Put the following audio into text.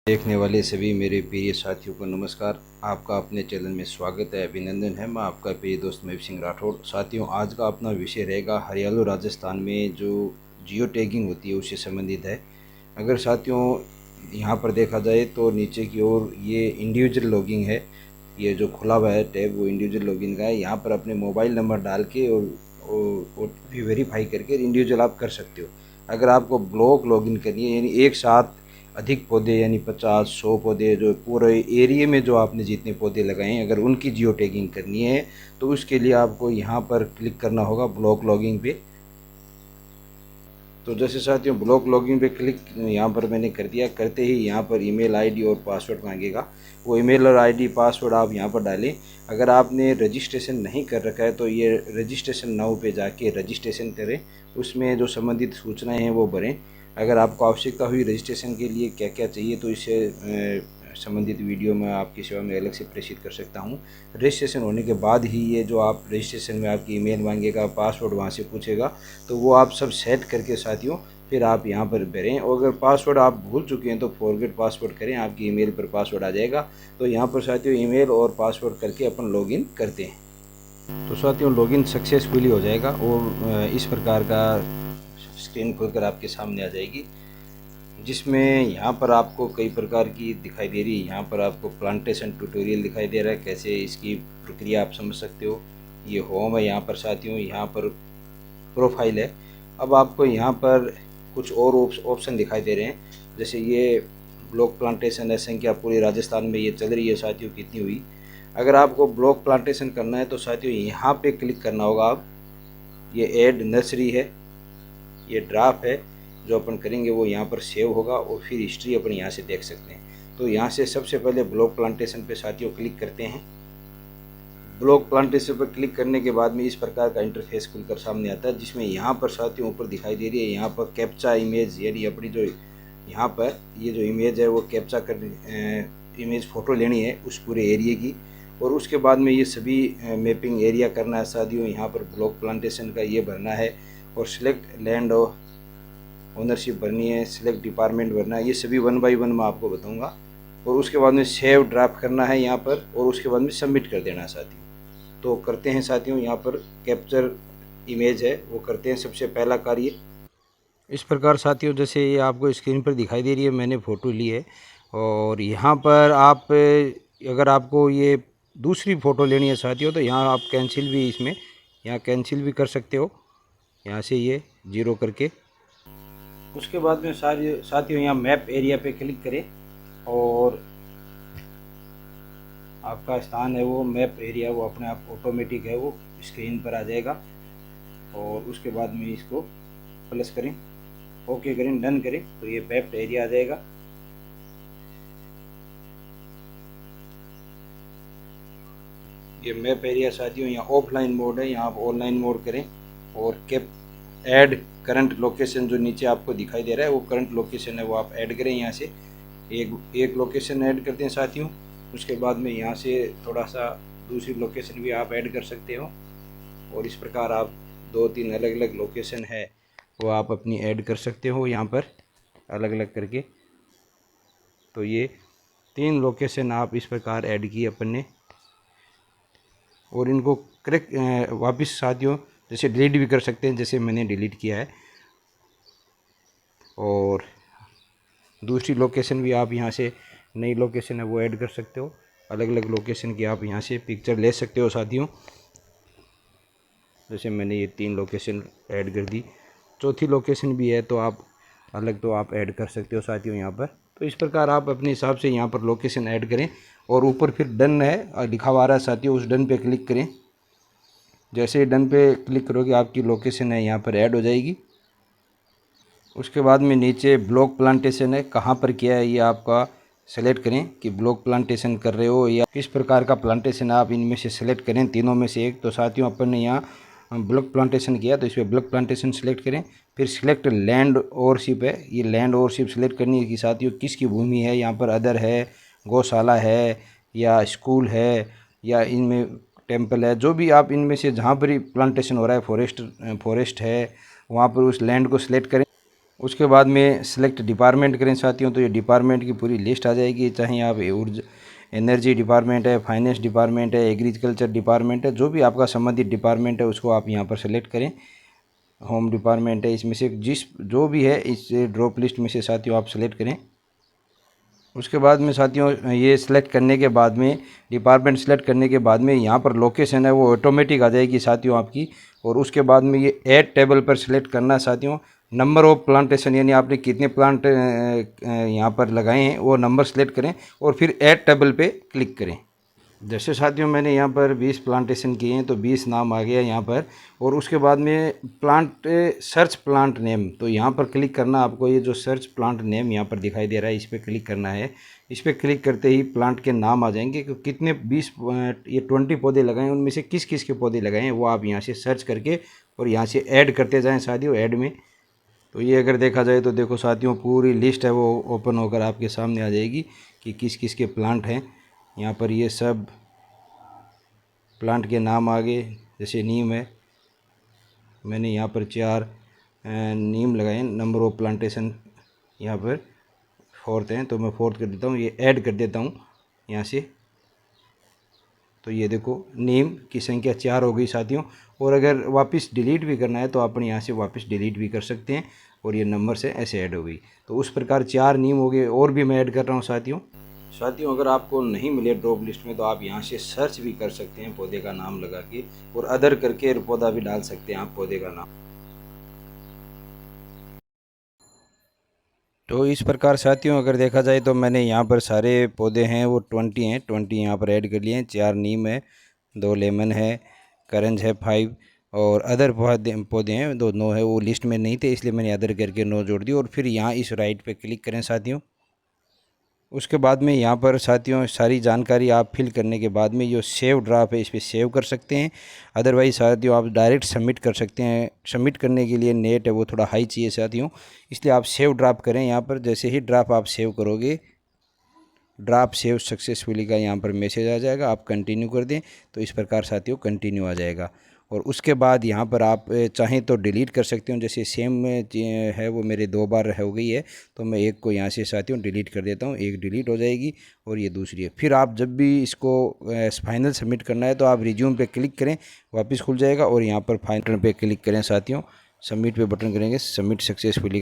देखने वाले सभी मेरे प्रिय साथियों को नमस्कार। आपका अपने चैनल में स्वागत है, अभिनंदन है। मैं आपका प्रिय दोस्त महबूब सिंह राठौड़। साथियों, आज का अपना विषय रहेगा हरियाणा राजस्थान में जो जियो टैगिंग होती है उससे संबंधित है। अगर साथियों यहाँ पर देखा जाए तो नीचे की ओर ये इंडिविजुअल लॉगिंग है। ये जो खुला हुआ है टैब वो इंडिविजुअल लॉगिंग का है। यहाँ पर अपने मोबाइल नंबर डाल के और OTP वेरीफाई करके इंडिविजुअल आप कर सकते हो। अगर आपको ब्लॉक लॉगिन करनी है, यानी एक साथ अधिक पौधे, यानी 50-100 पौधे, जो पूरे एरिया में जो आपने जितने पौधे लगाए हैं, अगर उनकी जियो टैगिंग करनी है तो उसके लिए आपको यहाँ पर क्लिक करना होगा ब्लॉक लॉगिंग पे। तो जैसे साथियों ब्लॉक लॉगिंग पे क्लिक यहाँ पर मैंने कर दिया। करते ही यहाँ पर ईमेल आईडी और पासवर्ड मांगेगा। वो ईमेल और आईडी पासवर्ड आप यहाँ पर डालें। अगर आपने रजिस्ट्रेशन नहीं कर रखा है तो ये रजिस्ट्रेशन नाउ पे जाके रजिस्ट्रेशन करें, उसमें जो संबंधित सूचनाएं हैं वो भरें। अगर आपको आवश्यकता हुई रजिस्ट्रेशन के लिए क्या क्या चाहिए तो इससे संबंधित वीडियो मैं आपकी सेवा में अलग से प्रेषित कर सकता हूं। रजिस्ट्रेशन होने के बाद ही ये जो आप रजिस्ट्रेशन में आपकी ईमेल मांगेगा, पासवर्ड वहां से पूछेगा, तो वो आप सब सेट करके साथियों फिर आप यहाँ पर भरें। और अगर पासवर्ड आप भूल चुके हैं तो फॉरगेट पासवर्ड करें, आपकी ईमेल पर पासवर्ड आ जाएगा। तो यहाँ पर साथियों ईमेल और पासवर्ड करके अपन लॉगिन करते हैं। तो साथियों लॉगिन सक्सेसफुली हो जाएगा और इस प्रकार का स्क्रीन खुलकर आपके सामने आ जाएगी, जिसमें यहाँ पर आपको कई प्रकार की दिखाई दे रही है। यहाँ पर आपको प्लांटेशन ट्यूटोरियल दिखाई दे रहा है, कैसे इसकी प्रक्रिया आप समझ सकते हो। ये होम है यहाँ पर साथियों, यहाँ पर प्रोफाइल है। अब आपको यहाँ पर कुछ और ऑप्शन दिखाई दे रहे हैं, जैसे ये ब्लॉक प्लांटेशन है, संख्या पूरे राजस्थान में ये चल रही है साथियों कितनी हुई। अगर आपको ब्लॉक प्लांटेशन करना है तो साथियों यहाँ पे क्लिक करना होगा। आप ये ऐड नर्सरी है, ये ड्राफ्ट है, जो अपन करेंगे वो यहाँ पर सेव होगा और फिर हिस्ट्री अपन यहाँ से देख सकते हैं। तो यहाँ से सबसे पहले ब्लॉक प्लांटेशन पे साथियों क्लिक करते हैं। ब्लॉक प्लांटेशन पर क्लिक करने के बाद में इस प्रकार का इंटरफेस खुलकर सामने आता है, जिसमें यहाँ पर साथियों ऊपर दिखाई दे रही है यहाँ पर कैप्चा इमेज, यानी अपनी जो यहाँ पर ये जो इमेज है वो कैप्चा कर इमेज फ़ोटो लेनी है उस पूरे एरिया की। और उसके बाद में ये सभी मैपिंग एरिया करना है साथियों। यहाँ पर ब्लॉक प्लांटेशन का ये भरना है और सिलेक्ट लैंड ओनरशिप भरनी है, सिलेक्ट डिपार्टमेंट भरना है। ये सभी 1 बाय 1 मैं आपको बताऊंगा। और उसके बाद में सेव ड्राफ्ट करना है यहाँ पर और उसके बाद में सबमिट कर देना है साथियों। तो करते हैं साथियों, यहाँ पर कैप्चर इमेज है वो करते हैं सबसे पहला कार्य। इस प्रकार साथियों जैसे ये आपको स्क्रीन पर दिखाई दे रही है, मैंने फ़ोटो ली है। और यहाँ पर आप अगर आपको ये दूसरी फ़ोटो लेनी है साथियों तो यहाँ आप कैंसिल भी, इसमें यहाँ कैंसिल भी कर सकते हो, यहाँ से ये जीरो करके। उसके बाद में सारे साथियों यहाँ मैप एरिया पे क्लिक करें और आपका स्थान है वो मैप एरिया वो अपने आप ऑटोमेटिक है वो स्क्रीन पर आ जाएगा। और उसके बाद में इसको प्लस करें, ओके करें, डन करें, तो ये मैप एरिया आ जाएगा। ये मैप एरिया साथियों यहाँ ऑफलाइन मोड है, यहाँ आप ऑनलाइन मोड करें और कैप ऐड करंट लोकेशन जो नीचे आपको दिखाई दे रहा है वो करंट लोकेशन है वो आप ऐड करें। यहाँ से एक लोकेशन ऐड करते हैं साथियों। उसके बाद में यहाँ से थोड़ा सा दूसरी लोकेशन भी आप ऐड कर सकते हो और इस प्रकार आप 2-3 अलग अलग लोकेशन है वो आप अपनी ऐड कर सकते हो यहाँ पर अलग अलग करके। तो ये 3 लोकेशन आप इस प्रकार ऐड की अपन ने और इनको करेक्ट वापस साथियों जैसे डिलीट भी कर सकते हैं, जैसे मैंने डिलीट किया है। और दूसरी लोकेशन भी आप यहाँ से नई लोकेशन है वो ऐड कर सकते हो, अलग अलग लोकेशन की आप यहाँ से पिक्चर ले सकते हो साथियों। जैसे मैंने ये 3 लोकेशन ऐड कर दी, चौथी लोकेशन भी है तो आप अलग तो आप ऐड कर सकते हो साथियों यहाँ पर। तो इस प्रकार आप अपने हिसाब से यहाँ पर लोकेशन ऐड करें और ऊपर फिर डन है लिखा हुआ रहा है साथियों, उस डन पे क्लिक करें। जैसे ही डन पे क्लिक करोगे आपकी लोकेशन है यहाँ पर ऐड हो जाएगी। उसके बाद में नीचे ब्लॉक प्लांटेशन है, कहाँ पर किया है ये आपका सेलेक्ट करें कि ब्लॉक प्लांटेशन कर रहे हो या किस प्रकार का प्लांटेशन आप इनमें से सेलेक्ट करें, तीनों में से एक। तो साथियों अपन ने यहाँ ब्लॉक प्लांटेशन किया तो इस पर ब्लॉक प्लांटेशन सेलेक्ट करें। फिर सिलेक्ट लैंड ओवरशिप है, ये लैंड ओवरशिप सेलेक्ट करनी है कि साथियों किसकी भूमि है। यहाँ पर अदर है, गौशाला है या स्कूल है या इनमें टेम्पल है, जो भी आप इनमें से जहाँ पर ही प्लांटेशन हो रहा है, फॉरेस्ट है, वहाँ पर उस लैंड को सिलेक्ट करें। उसके बाद में सिलेक्ट डिपार्टमेंट करें साथियों, तो ये डिपार्टमेंट की पूरी लिस्ट आ जाएगी। चाहे आप एनर्जी डिपार्टमेंट है, फाइनेंस डिपार्टमेंट है, एग्रीकल्चर डिपार्टमेंट है, जो भी आपका संबंधित डिपार्टमेंट है उसको आप यहाँ पर सेलेक्ट करें। होम डिपार्टमेंट है, इसमें से जो भी है इस ड्रॉप लिस्ट में से साथियों आप सेलेक्ट करें। उसके बाद में साथियों ये सिलेक्ट करने के बाद में, डिपार्टमेंट सेलेक्ट करने के बाद में यहाँ पर लोकेशन है वो ऑटोमेटिक आ जाएगी साथियों आपकी। और उसके बाद में ये ऐड टेबल पर सिलेक्ट करना है साथियों। नंबर ऑफ प्लांटेशन, यानी आपने कितने प्लांट यहाँ पर लगाए हैं वो नंबर सेलेक्ट करें और फिर ऐड टेबल पे क्लिक करें। जैसे साथियों मैंने यहाँ पर 20 प्लांटेशन किए हैं तो 20 नाम आ गया यहाँ पर। और उसके बाद में प्लांट सर्च प्लांट नेम, तो यहाँ पर क्लिक करना आपको। ये जो सर्च प्लांट नेम यहाँ पर दिखाई दे रहा है इस पर क्लिक करना है। इस पर क्लिक करते ही प्लांट के नाम आ जाएंगे कि कितने 20 ये 20 पौधे लगाए, उनमें से किस किस के पौधे लगाए हैं वो आप यहाँ से सर्च करके और यहाँ से ऐड करते जाएँ साथियों ऐड में। तो ये अगर देखा जाए तो देखो साथियों पूरी लिस्ट है वो ओपन होकर आपके सामने आ जाएगी कि किस किस के प्लांट हैं। यहाँ पर ये सब प्लांट के नाम आ गए। जैसे नीम है, मैंने यहाँ पर 4 नीम लगाए। नंबर ऑफ प्लांटेशन यहाँ पर 4th हैं तो मैं 4th कर देता हूँ, ये ऐड कर देता हूँ यहाँ से। तो ये देखो नीम की संख्या 4 हो गई साथियों। और अगर वापस डिलीट भी करना है तो अपन यहाँ से वापस डिलीट भी कर सकते हैं और ये नंबर से ऐसे ऐड हो गई। तो उस प्रकार 4 नीम हो गए। और भी मैं ऐड कर रहा हूँ साथियों। अगर आपको नहीं मिले ड्रॉप लिस्ट में तो आप यहाँ से सर्च भी कर सकते हैं पौधे का नाम लगा के, और अदर करके पौधा भी डाल सकते हैं आप पौधे का नाम। तो इस प्रकार साथियों अगर देखा जाए तो मैंने यहाँ पर सारे पौधे हैं वो 20 हैं, 20 यहाँ पर ऐड कर लिए हैं। 4 नीम है, 2 लेमन है, करंज है 5, और अदर पौधे हैं 2 9 है। वो लिस्ट में नहीं थे इसलिए मैंने अदर करके 9 जोड़ दिए। और फिर यहाँ इस राइट पे क्लिक करें साथियों। उसके बाद में यहाँ पर साथियों सारी जानकारी आप फिल करने के बाद में जो सेव ड्राफ्ट है इस पर सेव कर सकते हैं। अदरवाइज़ साथियों आप डायरेक्ट सबमिट कर सकते हैं। सबमिट करने के लिए नेट है वो थोड़ा हाई चाहिए साथियों, इसलिए आप सेव ड्राफ्ट करें यहाँ पर। जैसे ही ड्राफ्ट आप सेव करोगे, ड्राफ्ट सेव सक्सेसफुली का यहाँ पर मैसेज आ जाएगा। आप कंटिन्यू कर दें तो इस प्रकार साथियों कंटिन्यू आ जाएगा। और उसके बाद यहाँ पर आप चाहें तो डिलीट कर सकते हो। जैसे सेम है वो मेरे 2 बार हो गई है तो मैं एक को यहाँ से साथियों डिलीट कर देता हूँ। एक डिलीट हो जाएगी और ये दूसरी है। फिर आप जब भी इसको फाइनल सबमिट करना है तो आप रिज्यूम पे क्लिक करें, वापस खुल जाएगा। और यहाँ पर फाइनल पे क्लिक करें साथियों, सबमिट पे बटन करेंगे, सबमिट सक्सेसफुली।